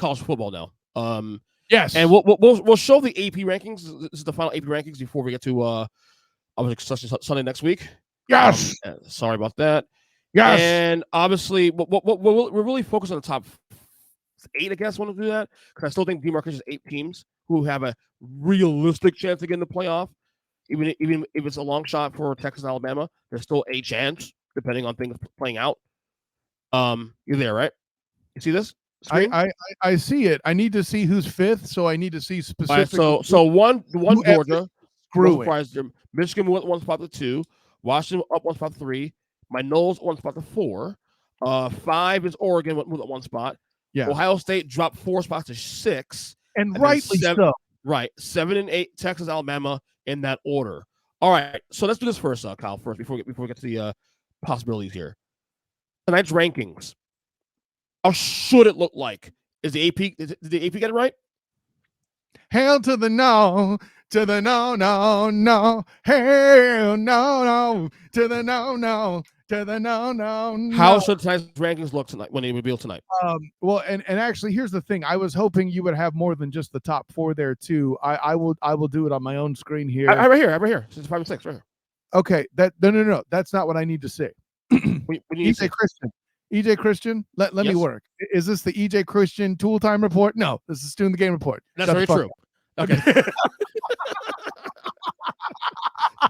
college football now. Yes. And we'll show the AP rankings. This is the final AP rankings before we get to Sunday next week. Yes. Sorry about that. Yes. And obviously, we're really focused on the top 8, I guess, want to do that. Because I still think demarcation is 8 teams who have a realistic chance to get in the playoff. Even if it's a long shot for Texas and Alabama, there's still a chance, depending on things playing out. You're there, right? You see this? I see it. I need to see who's 5th, so I need to see specifically. Right, so one Georgia, screw it. Michigan went 1 spot to 2, Washington up 1 spot to 3, my Knowles 1 spot to 4, 5 is Oregon moved up 1 spot. Yeah. Ohio State dropped 4 spots to 6, and rightly so. Right, 7 and 8, Texas, Alabama in that order. All right, so let's do this first, Kyle. First, before we get to the possibilities here, tonight's rankings. How should it look like? Is the AP? Did the AP get it right? Hail to the no, to the no, no, no. Hail no, to the no, no, to the no, no, no. How should tonight's rankings look tonight when they reveal tonight? Well, and actually, here's the thing. I was hoping you would have more than just the top 4 there too. I will do it on my own screen here. Right here. 5 and 6, right here. Okay. No. That's not what I need to see. EJ Christian, let me work. Is this the EJ Christian Tool Time report? No, this is Student the Game report. That's very true. Okay.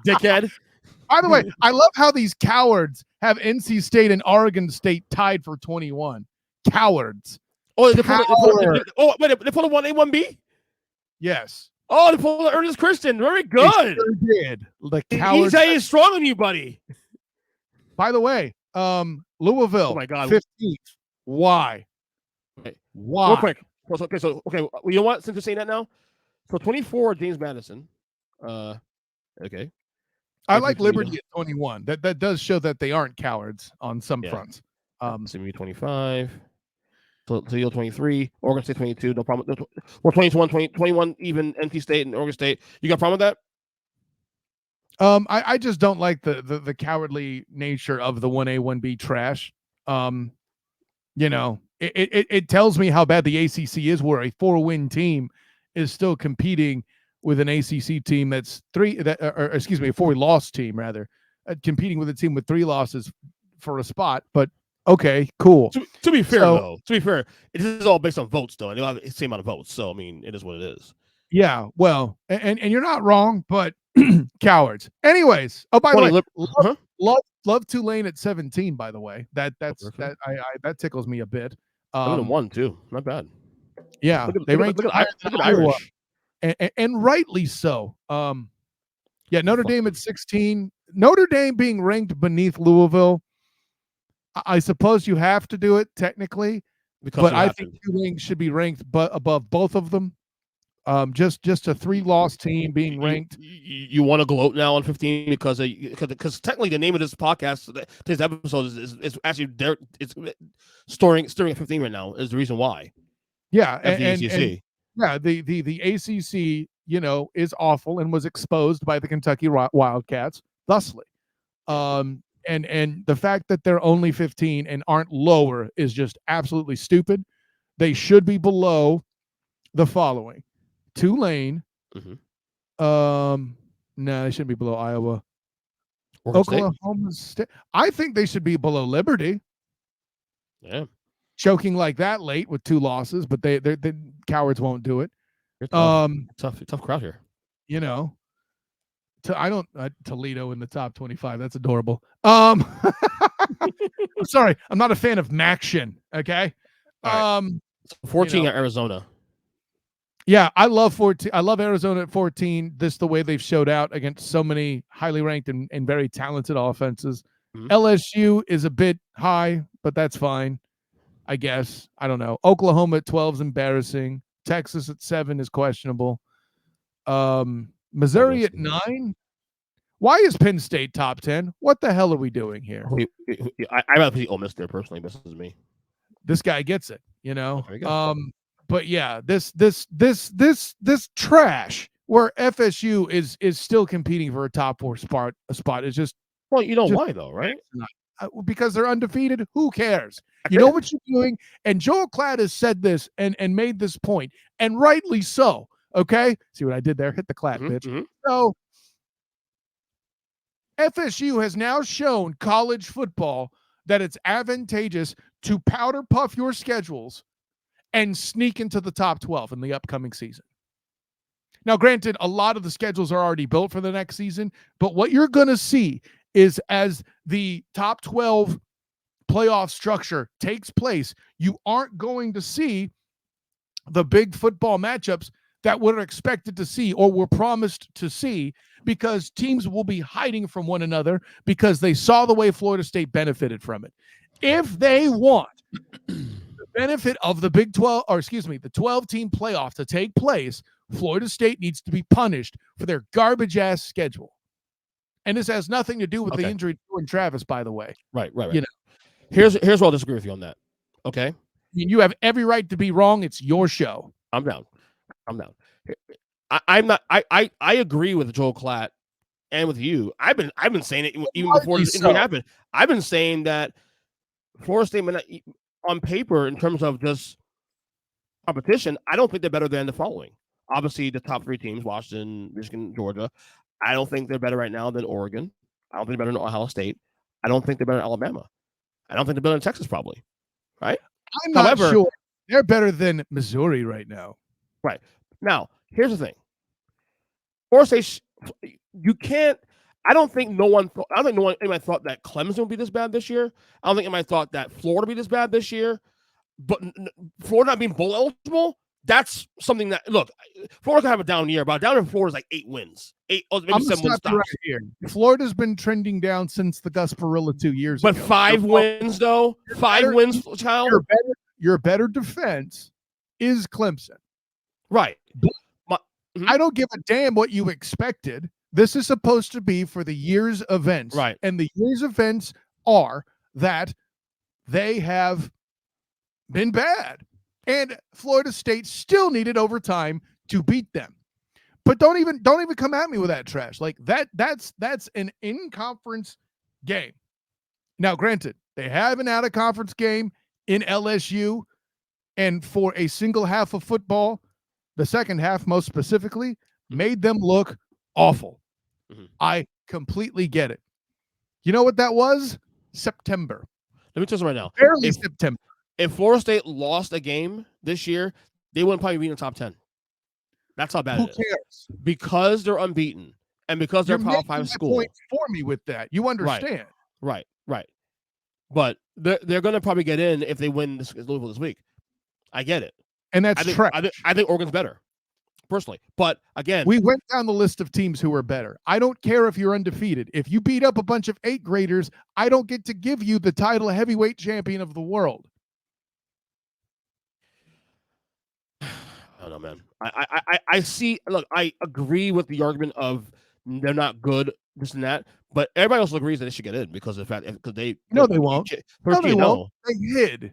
Dickhead. By the way, I love how these cowards have NC State and Oregon State tied for 21. Cowards. Oh, they put a 1A, 1B? Yes. Oh, they pulled Ernest Christian. Very good. They sure did. The cowards. EJ is strong on you, buddy. By the way, Louisville. Oh my God. 15th. Why? Okay. Why? Real quick. Okay. You know what? Since you're saying that now, so 24, James Madison. Okay. I like Liberty at 21. That does show that they aren't cowards on some fronts. Simi 25. Toledo 23. Oregon State 22. No problem. Or 21, 21 even. NC State and Oregon State. You got a problem with that? I just don't like the cowardly nature of the 1A, 1B trash. It tells me how bad the ACC is, where a 4-win team is still competing with an ACC team that's a 4-loss team rather, competing with a team with 3 losses for a spot. But okay, cool. To be fair, it is all based on votes, though. And they'll have the same amount of votes, so I mean, it is what it is. Yeah, well, and you're not wrong, but cowards. Anyways, oh, by the way, love Tulane at 17. By the way, that tickles me a bit. 1 too, not bad. Yeah, they ranked higher than Iowa, and rightly so. Notre Dame at 16. Notre Dame being ranked beneath Louisville. I suppose you have to do it technically, but I think Tulane should be ranked above both of them. Just a 3-loss team being ranked. You want to gloat now on 15 because technically the name of this podcast, this episode is actually there. It's stirring at 15 right now is the reason why. Yeah, and the ACC. The ACC, is awful and was exposed by the Kentucky Wildcats thusly. And the fact that they're only 15 and aren't lower is just absolutely stupid. They should be below the following. Tulane. No, they shouldn't be below Iowa. Oklahoma State. I think they should be below Liberty. Yeah. Choking like that late with 2 losses, but they cowards won't do it. Tough crowd here. Toledo in the top 25. That's adorable. I'm sorry. I'm not a fan of Maction. Okay. Right. 14 at Arizona. Yeah, I love 14. I love Arizona at 14. This the way they've showed out against so many highly ranked and very talented offenses. Mm-hmm. LSU is a bit high, but that's fine, I guess. I don't know. Oklahoma at 12 is embarrassing. Texas at 7 is questionable. Missouri at 9. Why is Penn State top 10? What the hell are we doing here? I'd rather see Ole Miss there personally. This is me. This guy gets it, But yeah, this trash where FSU is still competing for a top 4 spot is just why though, right? because they're undefeated. Who cares? You know what you're doing. And Joel Klatt has said this and made this point, and rightly so. Okay. See what I did there? Hit the clap, bitch. Mm-hmm. So FSU has now shown college football that it's advantageous to powder puff your schedules and sneak into the top 12 in the upcoming season. Now, granted, a lot of the schedules are already built for the next season, but what you're going to see is as the top 12 playoff structure takes place, you aren't going to see the big football matchups that we're expected to see or were promised to see, because teams will be hiding from one another because they saw the way Florida State benefited from it. If they want the benefit of the Big 12, or excuse me, the 12-team playoff to take place, Florida State needs to be punished for their garbage-ass schedule. And this has nothing to do with the injury to Jordan Travis, by the way. Right. You know, Here's where I'll disagree with you on that. Okay? I mean, you have every right to be wrong. It's your show. I'm down. I'm not. I agree with Joel Klatt and with you. I've been saying it even before this injury happened. I've been saying that Florida State, on paper, in terms of just competition, I don't think they're better than the following. Obviously, the top 3 teams: Washington, Michigan, Georgia. I don't think they're better right now than Oregon. I don't think they're better than Ohio State. I don't think they're better than Alabama. I don't think they're better than Texas, probably. Right? I'm not sure. They're better than Missouri right now. Right. Now, here's the thing. Florida State, you can't. I don't think anybody thought that Clemson would be this bad this year. I don't think anybody thought that Florida would be this bad this year. But Florida not being bowl eligible, that's something that, look, Florida could have a down year, but down in Florida is like 8 wins. Maybe 7 wins. Right here. Florida's been trending down since the Gus Perilla 2 years ago. But 5 wins, though. 5 wins, child. Your better defense is Clemson. Right. I don't give a damn what you expected. This is supposed to be for the year's events. Right. And the year's events are that they have been bad. And Florida State still needed overtime to beat them. But don't even come at me with that trash. Like that's an in-conference game. Now, granted, they have an out-of-conference game in LSU, and for a single half of football, the second half most specifically, made them look awful. Mm-hmm. I completely get it. You know what that was? September. Let me tell you right now. Barely September. If Florida State lost a game this year, they wouldn't probably be in the top 10. That's how bad it is. Who cares? Because they're unbeaten and because they're a Power 5 school. Point for me with that. You understand. Right. But they're going to probably get in if they win Louisville this week. I get it. And that's trash. I think Oregon's better, personally. But again, we went down the list of teams who are better. I don't care if you're undefeated. If you beat up a bunch of 8th graders, I don't get to give you the title of heavyweight champion of the world. I don't know, man. I see. Look, I agree with the argument of they're not good, this and that. But everybody else agrees that they should get in because of the fact because they no, they won't. No, they won't. They hid.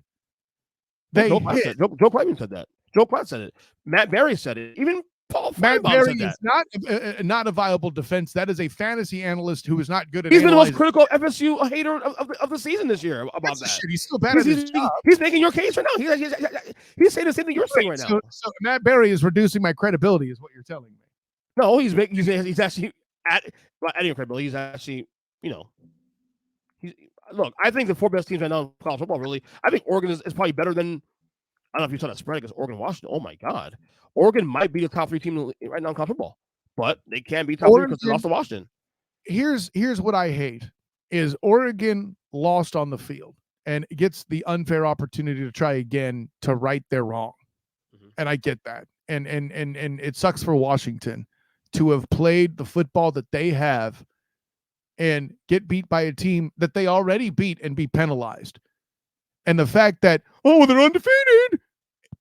Joe Platt said that. Joe Platt said it. Matt Berry said it. Even Paul Matt Berry is not a viable defense. That is a fantasy analyst who is not good at. He's been the most critical FSU hater of the season this year about that. Shit. He's still bad at his job. He's making your case right now. He's saying the same thing you're saying right now. So Matt Berry is reducing my credibility, is what you're telling me. No, he's actually adding credibility. He's actually, look. I think the 4 best teams right now in college football. Really, I think Oregon is probably better than. I don't know if you saw that spread against Oregon, Washington. Oh my God, Oregon might be the top 3 team right now in college football, but they can't be top 3 because they lost to Washington. Here's what I hate is Oregon lost on the field and gets the unfair opportunity to try again to right their wrong, and I get that, and it sucks for Washington to have played the football that they have and get beat by a team that they already beat and be penalized. And the fact that, they're undefeated,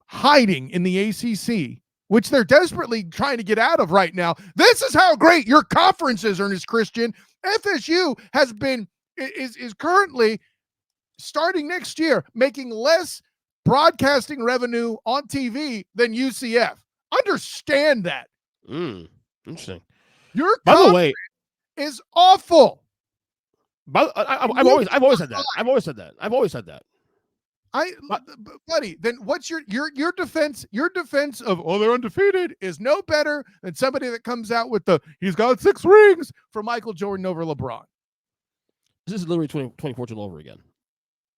hiding in the ACC, which they're desperately trying to get out of right now. This is how great your conference is, Ernest Christian. FSU is currently, starting next year, making less broadcasting revenue on TV than UCF. Understand that. Interesting. Your conference is awful. But I've always said that. I've always said that. Buddy, then what's your defense? Your defense of they're undefeated is no better than somebody that comes out with he's got 6 rings for Michael Jordan over LeBron. This is literally 2014 all over again.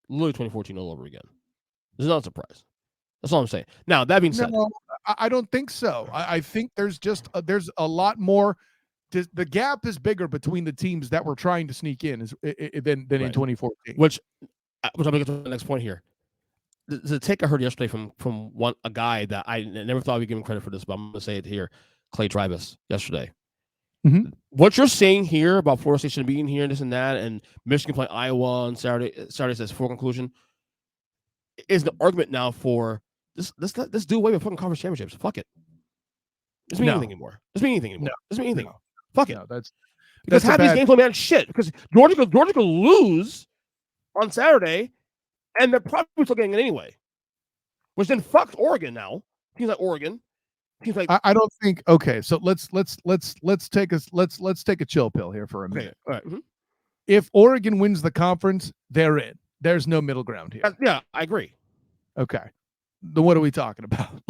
Literally 2014 all over again. This is not a surprise. That's all I'm saying. Now that being said, no, I don't think so. I think there's just there's a lot more. The gap is bigger between the teams that were trying to sneak in than in 2014. Which I'm going to get to the next point here. The take I heard yesterday from a guy that I never thought we'd give him credit for this, but I'm going to say it here, Clay Travis, yesterday. Mm-hmm. What you're saying here about Florida State shouldn't be in here and this and that, and Michigan playing Iowa on Saturday says for conclusion, is the argument now for this do away with fucking conference championships. Fuck it. Doesn't mean anything anymore. Doesn't mean anything anymore. Doesn't mean anything. No. Fuck it. No, that's half these games will be shit because Georgia could lose on Saturday, and they're probably still getting it anyway. Which then fucks Oregon now. Teams like Oregon. Teams like I don't think. Okay, so let's take a chill pill here for a minute. Okay. All right. Mm-hmm. If Oregon wins the conference, they're in. There's no middle ground here. Yeah, I agree. Okay, then what are we talking about?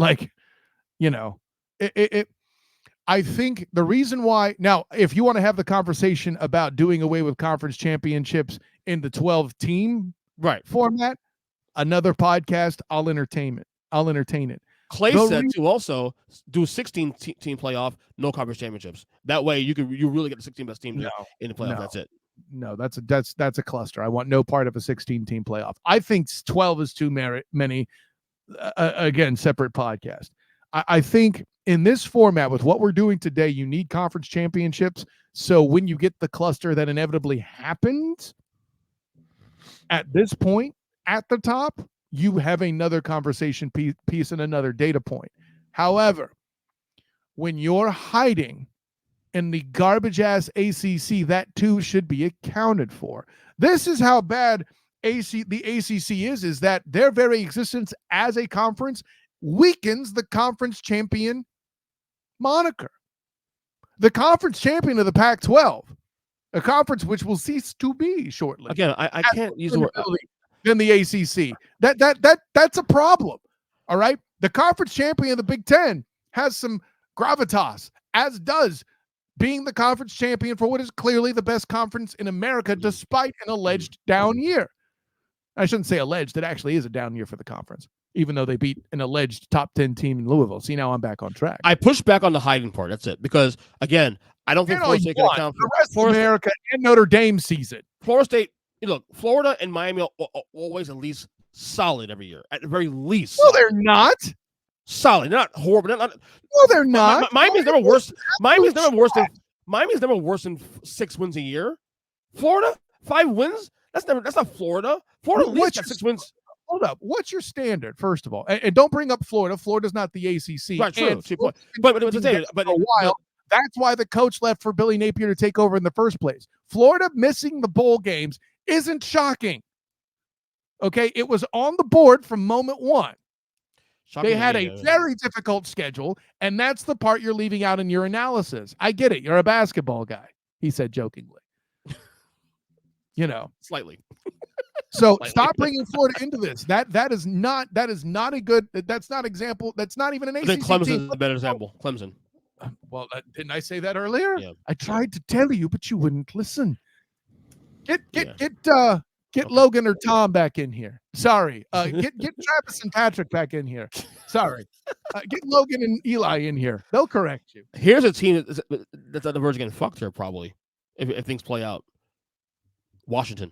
I think the reason why now, if you want to have the conversation about doing away with conference championships in the 12-team format, another podcast, I'll entertain it. Clay said to also do 16-team playoff, no conference championships. That way you really get the 16 best teams in the playoff. That's it. No, that's a cluster. I want no part of a 16-team playoff. I think 12 is too many. Again, separate podcast. I think in this format with what we're doing today, you need conference championships. So when you get the cluster that inevitably happens at this point at the top, you have another conversation piece and another data point. However, when you're hiding in the garbage ass ACC, that too should be accounted for. This is how bad the ACC is that their very existence as a conference weakens the conference champion moniker. The conference champion of the Pac-12, a conference which will cease to be shortly. Again, I can't use the word than the ACC. That's a problem. All right. The conference champion of the Big Ten has some gravitas, as does being the conference champion for what is clearly the best conference in America, despite an alleged down year. I shouldn't say alleged. It actually is a down year for the conference, even though they beat an alleged top 10 team in Louisville. See, now I'm back on track. I push back on the hiding part. That's it. Because, again, I don't think Florida State can account for the rest of America and Notre Dame sees it. Florida State, look, Florida and Miami are always at least solid every year. At the very least. No, they're not. Solid. They're not horrible. No, they're not. Miami's never worse. Miami's never worse than 6 wins a year. Florida, 5 wins? That's not Florida. Florida at least got 6 wins. Hold up. What's your standard, first of all? And don't bring up Florida. Florida's not the ACC. Right, true. But a while. That's why the coach left for Billy Napier to take over in the first place. Florida missing the bowl games isn't shocking. Okay, it was on the board from moment one. They had a very difficult schedule, and that's the part you're leaving out in your analysis. I get it. You're a basketball guy, he said jokingly. Slightly. So stop bringing Florida into this. That is not a good. That's not example. That's not even an ACC. Clemson is a better example. Clemson. Well, didn't I say that earlier? Yeah. I tried to tell you, but you wouldn't listen. Get Logan or Tom back in here. Sorry. Get Travis and Patrick back in here. Sorry. Get Logan and Eli in here. They'll correct you. Here's a team that's on the verge of getting fucked here, probably, if things play out. Washington.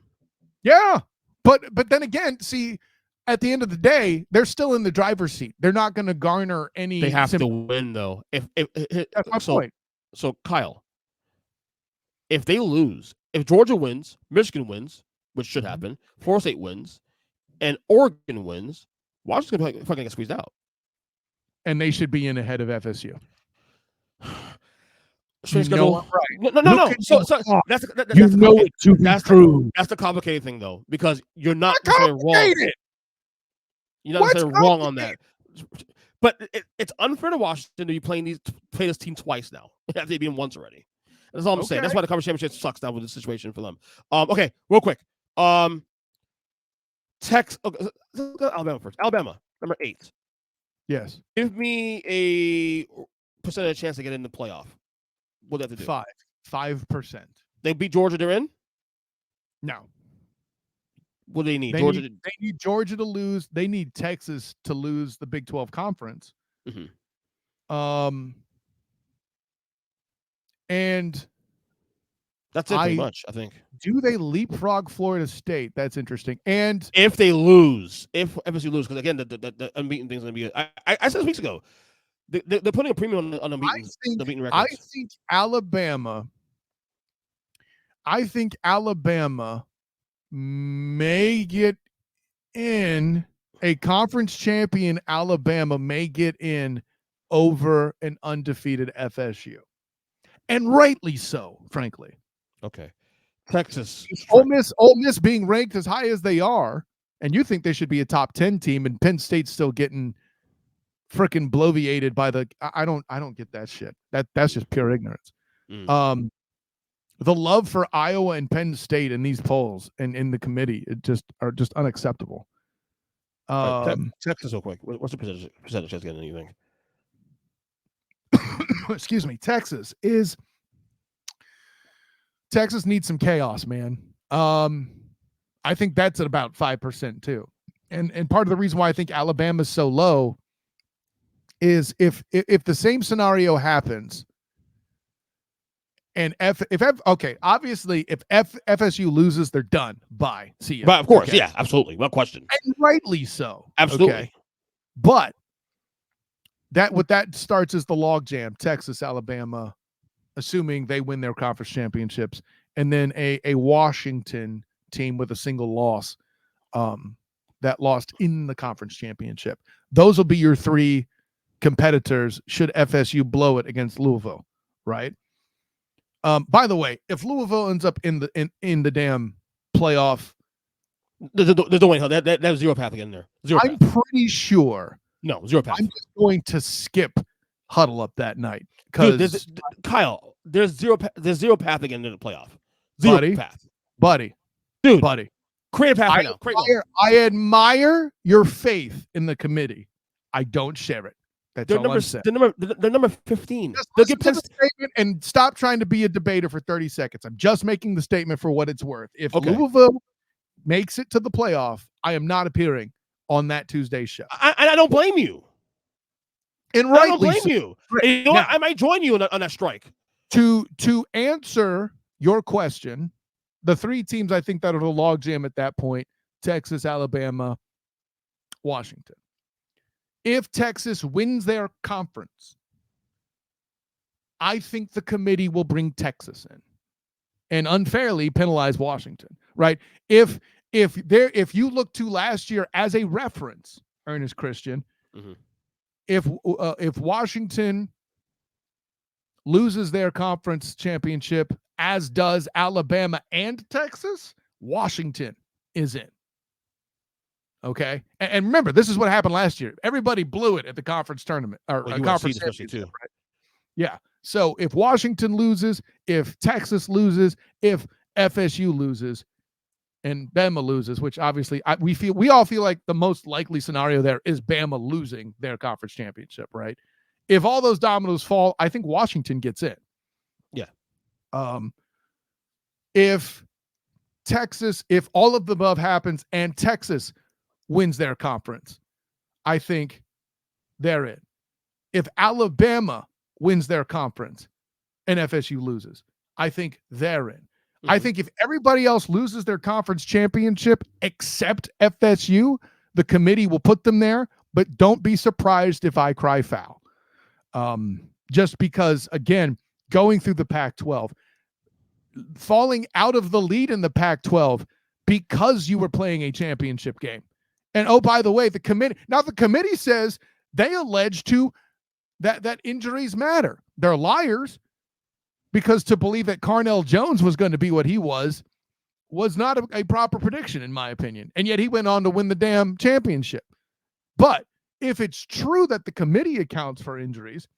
Yeah. But then again, see, at the end of the day, they're still in the driver's seat. They're not going to garner any. They have to win, though. That's my point. So, Kyle, if they lose, if Georgia wins, Michigan wins, which should happen, Florida State wins, and Oregon wins, Washington's going to fucking get squeezed out. And they should be in ahead of FSU. No. So that's the complicated thing, though, because you're not necessarily wrong. You're not necessarily wrong on that. But it's unfair to Washington to be play this team twice now after they've been once already. That's all I'm saying. Okay. That's why the conference championship sucks now with the situation for them. Okay, real quick. Alabama first. Alabama, number 8. Yes. Give me a percentage chance to get in the playoff. What do they have to do? 5%. They beat Georgia, they're in? No. What do they need? They Georgia. need Georgia to lose. They need Texas to lose the Big 12 conference. Mm-hmm. And that's it pretty much, I think. Do they leapfrog Florida State? That's interesting. And if they lose, if FSU lose, because again, the unbeaten thing's going to be. I said this weeks ago. They're putting a premium on the unbeaten records. I think Alabama may get in. A conference champion Alabama may get in over an undefeated FSU. And rightly so, frankly. Okay. Texas. Ole Miss being ranked as high as they are, and you think they should be a top 10 team, and Penn State's still getting freaking bloviated by the I don't get that shit. That's just pure ignorance. The love for Iowa and Penn State in these polls and in the committee are just unacceptable. Texas real quick. What's the percentage chance getting anything? Excuse me. Texas needs some chaos, man. I think that's at about 5% too. And part of the reason why I think Alabama's so low is if the same scenario happens and obviously if FSU loses, they're done. Bye. See ya. But of course, yeah, absolutely. No question. And rightly so. Absolutely. Okay. But what that starts is the logjam, Texas, Alabama, assuming they win their conference championships, and then a Washington team with a single loss that lost in the conference championship. Those will be your 3 competitors should FSU blow it against Louisville, right? By the way, if Louisville ends up in the damn playoff, there's no way. There's zero path again there. I'm pretty sure. No, zero path. I'm just going to skip huddle up that night because Kyle, there's zero path again in the playoff. Zero path, buddy. Create a path right now. I admire your faith in the committee. I don't share it. That's all I'm saying. They're number 15. Just listen to the statement and stop trying to be a debater for 30 seconds. I'm just making the statement for what it's worth. If Louisville makes it to the playoff, I am not appearing on that Tuesday show. I don't blame you. And I don't blame you. You know what? I might join you on that strike. To answer your question, the 3 teams I think that are the logjam at that point: Texas, Alabama, Washington. If Texas wins their conference, I think the committee will bring Texas in and unfairly penalize Washington, right? If you look to last year as a reference, Ernest Christian, if Washington loses their conference championship, as does Alabama and Texas, Washington is in. Okay, and remember, this is what happened last year. Everybody blew it at the conference tournament or conference championship, right? Yeah. So if Washington loses, if Texas loses, if FSU loses, and Bama loses, which obviously we all feel like the most likely scenario there is Bama losing their conference championship, right? If all those dominoes fall, I think Washington gets in. Yeah. If all of the above happens and Texas wins their conference, I think they're in. If Alabama wins their conference and FSU loses, I think they're in. I think if everybody else loses their conference championship except FSU, the committee will put them there, but don't be surprised if I cry foul. Just because, again, going through the Pac-12, falling out of the lead in the Pac-12 because you were playing a championship game. And oh, by the way, the committee says they allege that injuries matter. They're liars, because to believe that Carnell Jones was going to be what he was not a proper prediction, in my opinion. And yet he went on to win the damn championship. But if it's true that the committee accounts for injuries,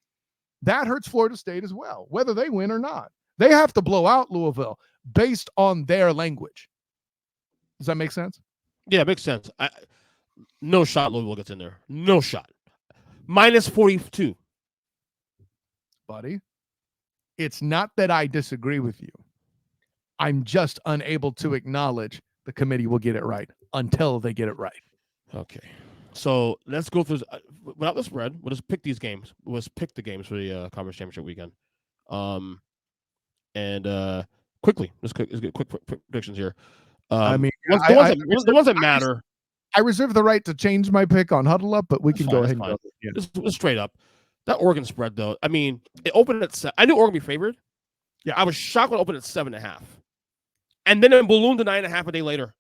that hurts Florida State as well, whether they win or not. They have to blow out Louisville based on their language. Does that make sense? Yeah, it makes sense. No shot Louisville gets in there. No shot. Minus 42. Buddy, it's not that I disagree with you. I'm just unable to acknowledge the committee will get it right until they get it right. Okay. So let's go through without the spread. We'll just pick these games. Let's pick the games for the conference championship weekend. And quickly, let's get quick predictions here. I mean, the ones that matter. I reserve the right to change my pick on Huddle Up, but we can go ahead and go. Yeah. Just straight up. That Oregon spread, though, I mean, it opened at 7. I knew Oregon would be favored. Yeah, I was shocked when it opened at 7.5. And then it ballooned to 9.5 a day later.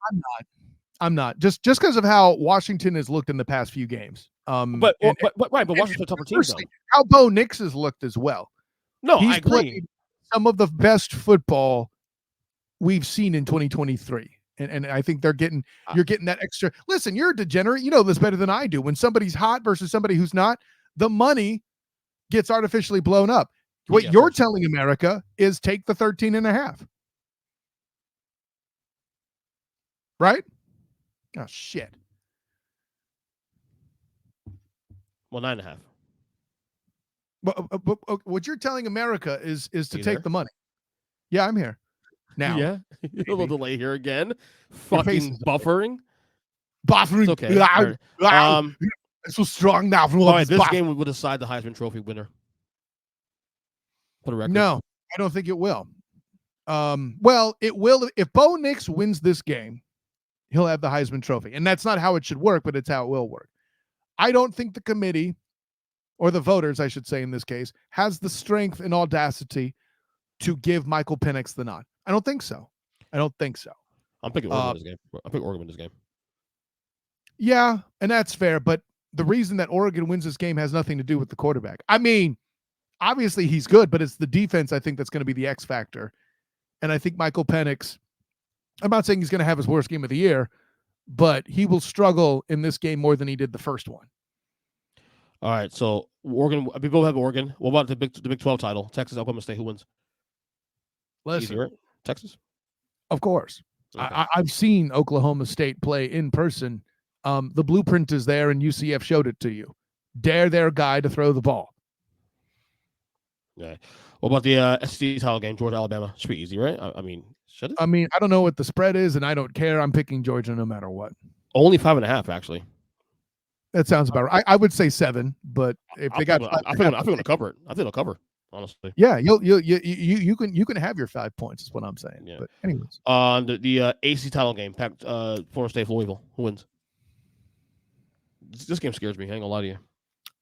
I'm not. Just because of how Washington has looked in the past few games. But Washington's a tougher team, though. How Bo Nix has looked as well. No, He's I agree. played some of the best football we've seen in 2023. And I think you're getting that extra. Listen, you're a degenerate. You know this better than I do. When somebody's hot versus somebody who's not, the money gets artificially blown up. What you're telling America is take the 13.5. Right? Oh, shit. Well, 9.5. But what you're telling America is to take the money. Yeah, I'm here. Now. Yeah. A little delay here again. Fucking buffering. Buffering. It's okay. It's so strong now. All right, this game will decide the Heisman Trophy winner. For the record. No, I don't think it will. Well, it will. If Bo Nix wins this game, he'll have the Heisman Trophy. And that's not how it should work, but it's how it will work. I don't think the committee, or the voters, I should say in this case, has the strength and audacity to give Michael Penix the nod. I don't think so. I'm picking Oregon this game. I'm picking Oregon this game. Yeah, and that's fair. But the reason that Oregon wins this game has nothing to do with the quarterback. I mean, obviously he's good, but it's the defense, I think, that's going to be the X factor. And I think Michael Penix, I'm not saying he's going to have his worst game of the year, but he will struggle in this game more than he did the first one. All right, so Oregon. We both have Oregon. What about the Big 12 title? Texas, Oklahoma State. Who wins? Listen, easier. Texas, of course. Okay. I've seen Oklahoma State play in person. The blueprint is there, and UCF showed it to you. Dare their guy to throw the ball. Yeah. What about the SEC title game? Georgia, Alabama. Should be easy, right? I mean, should it? I mean, I don't know what the spread is, and I don't care. I'm picking Georgia no matter what. Only 5.5, actually. That sounds about right. I would say 7, but if they got, I think I'm gonna cover it. I think they'll cover. Honestly. Yeah, you can have your 5 points. Is what I'm saying. Yeah. But anyways, the AC title game, Florida State, Louisville. Who wins? This game scares me. I ain't gonna lie to you.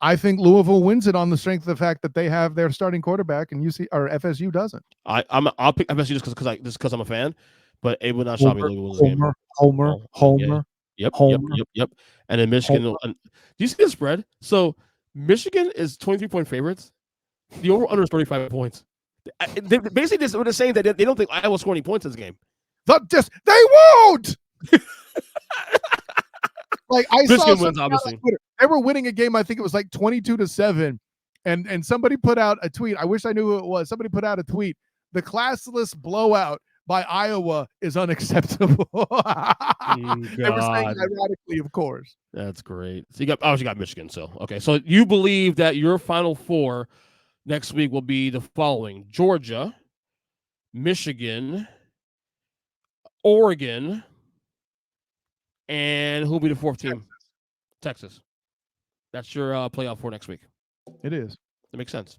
I think Louisville wins it on the strength of the fact that they have their starting quarterback, and FSU doesn't. I'll pick FSU just because I'm a fan, but it would not shock me. Louisville wins the game. Homer. Yep. And then Michigan. Do you see the spread? So Michigan is 23-point favorites. The over/under is 35 points. They basically they're saying that they don't think Iowa will score any points in this game. They won't. Like I Michigan saw wins, obviously. They were winning a game. I think it was like 22-7, and somebody put out a tweet. I wish I knew who it was. Somebody put out a tweet. The classless blowout by Iowa is unacceptable. They were saying ironically, of course. That's great. So you got Michigan. So okay. So you believe that your Final Four next week will be the following: Georgia, Michigan, Oregon, and who'll be the fourth team? Texas. That's your playoff for next week. It is. That makes sense.